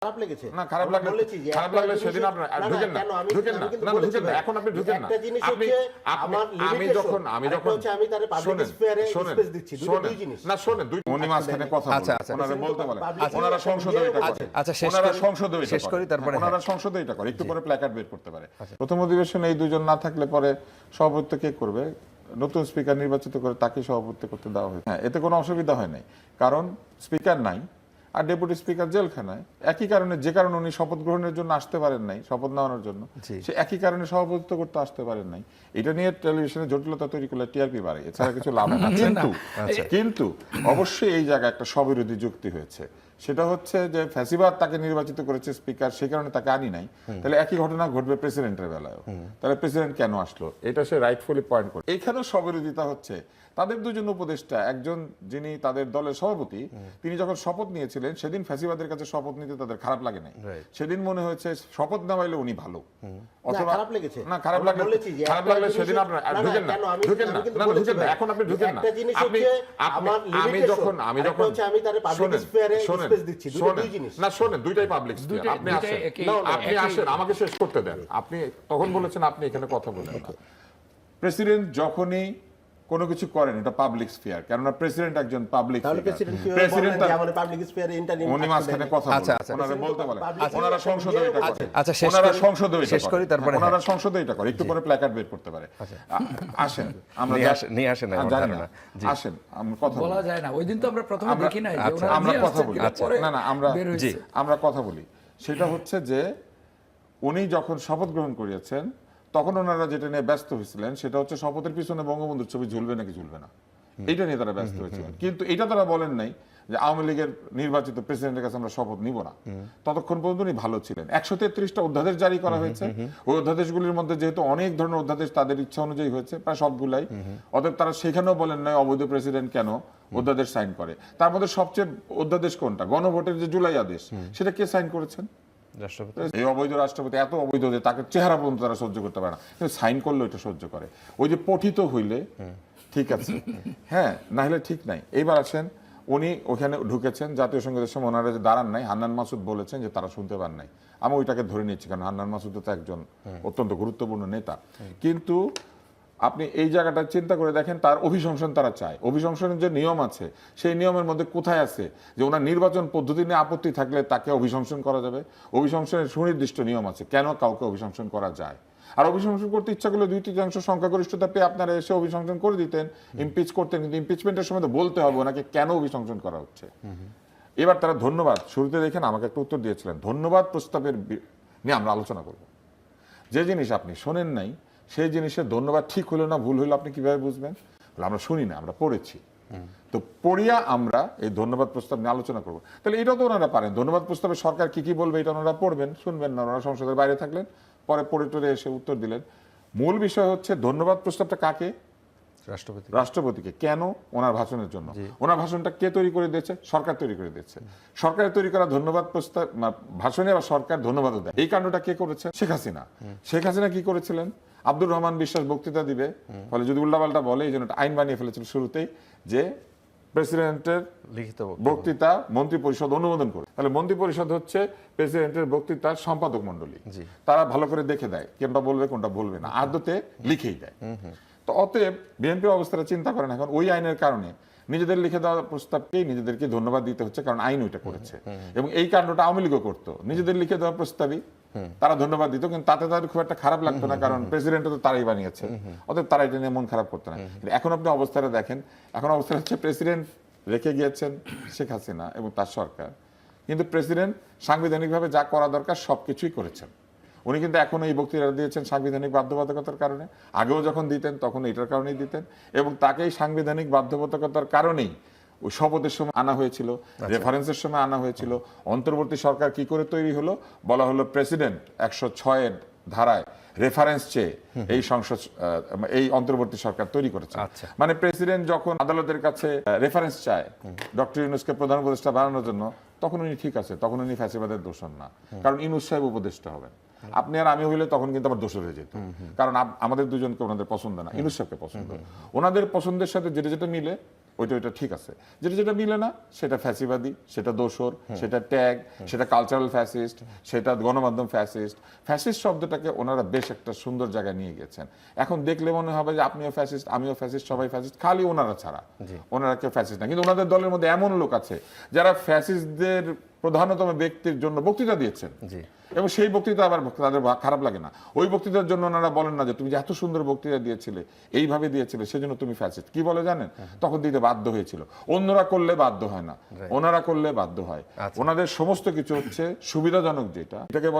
খারাপ লেগেছে না খারাপ লাগলে সেদিন আপনার ঢুকেন না ঢুকেন না এখন আপনি ঢুকেন না আমি যখন আমি তার পাবলিক স্পেয়ারে স্পেস দিচ্ছি দুই জিনিস না শোনেন দুই উনি মাঝখানে কথা ওনারা বলতে বলেন ওনারা সংসদে এটা করে ওনারা সংসদে শেষ করি তারপরে ওনারা সংসদে এটা করে একটু পরে প্ল্যাকার্ড বের করতে পারে প্রথম অধিবেশনে এই দুজন না থাকলে পরে সভাপতিত্ব কে করবে নতুন স্পিকার নির্বাচিত করে তাকে সভাপতি করতে দেওয়া হয়েছে হ্যাঁ এতে কোনো অসুবিধা হয় নাই কারণ স্পিকার নাই আর ডেপুটি স্পিকার জেলখানায় একই কারণে যে কারণে উনি শপথ গ্রহণের জন্য আসতে পারেন নাই শপথ নেওয়ানোর জন্য সে একই কারণে সভাপতিত্ব করতে আসতে পারেন নাই এটা নিয়ে টেলিভিশনে জটিলতা তৈরি করলে টিআরপি বাড়ে এছাড়া কিছু লাভ না কিন্তু অবশ্যই এই জায়গায় একটা স্ববিরোধী যুক্তি হয়েছে সেটা হচ্ছে যে ফ্যাসিবাদ তাকে নির্বাচিত করেছে স্পিকার সে কারণে তাকে আনি নাই তাহলে একই ঘটনা ঘটবে প্রেসিডেন্টের বেলায়ও তাহলে প্রেসিডেন্ট কেন আসলো এটা সে রাইটফুলি পয়েন্ট করে এখানেও স্ববিরোধিতা হচ্ছে তাদের দুজন উপদেষ্টা একজন যিনি তাদের দলের সভাপতি তিনি যখন শপথ নিয়েছিলেন সেদিন ফ্যাসিবাদের কাছে শপথ নিতে তাদের খারাপ লাগে নাই সেদিন মনে হয়েছে শপথ নেওয়াইলে উনি ভালো অথবা খারাপ লেগেছে না খারাপ লাগলে সেদিন আপনার ঢুকেন না এখন আপনি ঢুকেন না আমি যখন আমি তার পাবলিক স্পেয়ারে স্পেস দিচ্ছি দুই জিনিস না শোনেন দুইটাই পাবলিক স্পেয়ার আপনি আসেন আমাকে শেষ করতে দেন আপনি তখন বলেছেন আপনি এখানে কথা বলেন না প্রেসিডেন্ট যখনই কোনো কিছু করেন এটা পাবলিক স্ফিয়ার কেননা প্রেসিডেন্ট একজন পাবলিক প্রেসিডেন্ট আমাদের পাবলিক স্ফিয়ারে ইন্টারনেট উনি মাঝখানে কথা ওনারা বলতে বলেন ওনারা সংসদে এটা করে ওনারা সংসদে শেষ করি তারপরে ওনারা সংসদে এটা করে একটু পরে প্ল্যাকার্ড বের করতে পারে আসেন আমরা নিয়ে আসেন আসেন আমরা কথা বলা যায় না ওই দিন তো আমরা প্রথমে দেখি নাই আমরা কথা বলি না আমরা কথা বলি সেটা হচ্ছে যে উনি যখন শপথ গ্রহণ করিয়েছেন তখন ওনারা যেটা নিয়ে ব্যস্ত হয়েছিলেন সেটা হচ্ছে শপথের পিছনে বঙ্গবন্ধুর ছবি ঝুলবে নাকি ঝুলবে না এটা নিয়ে তারা ব্যস্ত হয়েছিলেন কিন্তু এটা তারা বলেন নাই যে আওয়ামী লীগের নির্বাচিত প্রেসিডেন্টের কাছে আমরা শপথ নিব না ততক্ষণ পর্যন্ত উনি ভালো ছিলেন 133টা অধ্যাদেশ জারি করা হয়েছে ওই অধ্যাদেশগুলির মধ্যে যেহেতু অনেক ধরনের অধ্যাদেশ তাদের ইচ্ছা অনুযায়ী হয়েছে প্রায় সবগুলাই অতএব তারা সেখানেও বলেন নাই অবৈধ প্রেসিডেন্ট কেন অধ্যাদেশ সাইন করে তার মধ্যে সবচেয়ে অধ্যাদেশ কোনটা গণভোটের যে জুলাই আদেশ সেটা কে সাইন করেছেন এই অবৈধ রাষ্ট্রপতি এত অবৈধ যে তাকে চেহারা পর্যন্ত তারা সহ্য করতে পারে না কিন্তু সাইন করলে এটা সহ্য করে ওই যে পঠিত হইলে ঠিক আছে হ্যাঁ না হলে ঠিক নাই এইবার আছেন উনি ওখানে ঢুকেছেন জাতীয় সংগীতের সময় ওনারা যে দাঁড়ান নাই হান্নান মাসুদ বলেছেন যে তারা শুনতে পান নাই আমি ওইটাকে ধরে নিচ্ছি কারণ হান্নান মাসুদ তো একজন অত্যন্ত গুরুত্বপূর্ণ নেতা কিন্তু আপনি এই জায়গাটা চিন্তা করে দেখেন তার অভিশংসন তারা চায় অভিশংসনের যে নিয়ম আছে সেই নিয়মের মধ্যে কোথায় আছে যে ওনার নির্বাচন পদ্ধতি নিয়ে আপত্তি থাকলে তাকে অভিশংসন করা যাবে অভিশংসনের সুনির্দিষ্ট নিয়ম আছে কেন কাউকে অভিশংসন করা যায় আর অভিশংসন করতে ইচ্ছা করলে 2/3 সংখ্যাগরিষ্ঠতা পেয়ে আপনারা এসে অভিশংসন করে দিতেন ইমপিচ করতেন কিন্তু ইমপিচমেন্টের সময় তো বলতে হবে ওনাকে কেন অভিশংসন করা হচ্ছে এবার তারা ধন্যবাদ শুরুতে দেখেন আমাকে একটা উত্তর দিয়েছিলেন ধন্যবাদ প্রস্তাবের নিয়ে আমরা আলোচনা করব যে জিনিস আপনি শোনেন নাই সেই জিনিসের ধন্যবাদ ঠিক হলো না ভুল হলো আপনি কিভাবে বুঝবেন আমরা শুনি না আমরা পড়েছি তো পড়িয়া আমরা এই ধন্যবাদ প্রস্তাব নিয়ে আলোচনা করবো তাহলে এটাও তো ওনারা পারেন ধন্যবাদ প্রস্তাবে সরকার কি কি বলবে এটা ওনারা পড়বেন শুনবেন না ওনারা সংসদের বাইরে থাকলেন পরে পড়ে টরে এসে উত্তর দিলেন মূল বিষয় হচ্ছে ধন্যবাদ প্রস্তাবটা কাকে রাষ্ট্রপতিকে কেন ওনার ভাষণের জন্য ওনার ভাষণটা কে তৈরি করে দিয়েছে সরকার তৈরি করে দিয়েছে সরকারের তৈরি করা ধন্যবাদ প্রস্তাব ভাষণে আবার সরকার ধন্যবাদও দেয় এই কাণ্ডটা কে করেছে শেখ হাসিনা কি করেছিলেন আব্দুর রহমান বিশ্বাস বক্তৃতা দিবে ফলে যদি উল্টাপাল্টা বলে এই জন্য আইন বানিয়ে ফেলেছিল শুরুতেই যে প্রেসিডেন্টের লিখিত বক্তৃতা মন্ত্রী পরিষদ অনুমোদন করে তাহলে মন্ত্রী পরিষদ হচ্ছে প্রেসিডেন্টের বক্তৃতার সম্পাদক মন্ডলী তারা ভালো করে দেখে দেয় কোনটা বলবে কোনটা বলবে না আদতে লিখেই দেয় তো অতএব বিএনপি অবস্থাটা চিন্তা করেন এখন ওই আইনের কারণে নিজেদের লিখে দেওয়া প্রস্তাবকেই নিজেদেরকে ধন্যবাদ দিতে হচ্ছে কারণ আইন ওইটা করেছে এবং এই কাণ্ডটা আওয়ামী লীগও করতো নিজেদের লিখে দেওয়া প্রস্তাবই তারা ধন্যবাদ দিত কিন্তু তাতে তাদের খুব একটা খারাপ লাগতো না কারণ প্রেসিডেন্ট তো তারাই বানিয়েছে অতএব তারা এটা নিয়ে মন খারাপ করতো না এখন আপনি অবস্থাটা দেখেন এখন অবস্থা হচ্ছে প্রেসিডেন্ট রেখে গিয়েছেন শেখ হাসিনা এবং তার সরকার কিন্তু প্রেসিডেন্ট সাংবিধানিকভাবে যা করা দরকার সবকিছুই করেছেন উনি কিন্তু এখন এই বক্তৃতা দিয়েছেন সাংবিধানিক বাধ্যবাধকতার কারণে আগেও যখন দিতেন তখন এটার কারণেই দিতেন এবং তাকেই সাংবিধানিক বাধ্যবাধকতার কারণেই ওই শপথের সময় আনা হয়েছিল রেফারেন্সের সময় আনা হয়েছিল অন্তর্বর্তী সরকার কি করে তৈরি হলো বলা হলো প্রেসিডেন্ট 106 ধারায় রেফারেন্স চেয়ে এই সংসদ এই অন্তর্বর্তী সরকার তৈরি করেছে মানে প্রেসিডেন্ট যখন আদালতের কাছে রেফারেন্স চায় ডক্টর ইউনূসকে প্রধান উপদেষ্টা বানানোর জন্য তখন উনি ঠিক আছে তখন উনি ফ্যাসিবাদের দোষর না কারণ ইউনূস সাহেব উপদেষ্টা হবেন আপনি আর আমি হইলে তখন কিন্তু আমার দোষর হয়ে যেত কারণ আমাদের দুজনকে ওনাদের পছন্দ না ইউনূস সাহেবকে পছন্দ ওনাদের পছন্দের সাথে যেটা যেটা মিলে ওইটা ঠিক আছে, যেটা যেটা মিলে না সেটা ফ্যাসিবাদী, সেটা দোসর, সেটা ট্যাগ, সেটা কালচারাল ফ্যাসিস্ট, সেটা গণমাধ্যম ফ্যাসিস্ট। ফ্যাসিস্ট শব্দটাকে ওনারা বেশ একটা সুন্দর জায়গায় নিয়ে গেছেন। এখন দেখলে মনে হবে যে আপনিও ফ্যাসিস্ট, আমিও ফ্যাসিস্ট, সবাই ফ্যাসিস্ট, খালি ওনারা ছাড়া ওনারা কেউ ফ্যাসিস্ট না। কিন্তু ওনাদের দলের মধ্যে এমন লোক আছে যারা ফ্যাসিস্টদের প্রধানতম ব্যক্তির জন্য বক্তৃতা দিয়েছেন, এবং সেই বক্তৃতা আবার তাদের খারাপ লাগে না। ওই বক্তৃতার জন্য ওনারা বলেন না যে তুমি যে এত সুন্দর বক্তৃতা দিয়েছিলে, এইভাবে দিয়েছিলে, সেজন্য তুমি ফ্যাসিস্ট। কি বলে জানেন? তখন দিতে বাধ্য হয়েছিল। অন্যরা করলে বাধ্য হয় না, ওনারা করলে বাধ্য হয়। ওনাদের সমস্ত কিছু হচ্ছে সুবিধাজনক, যেটা এটাকে বলে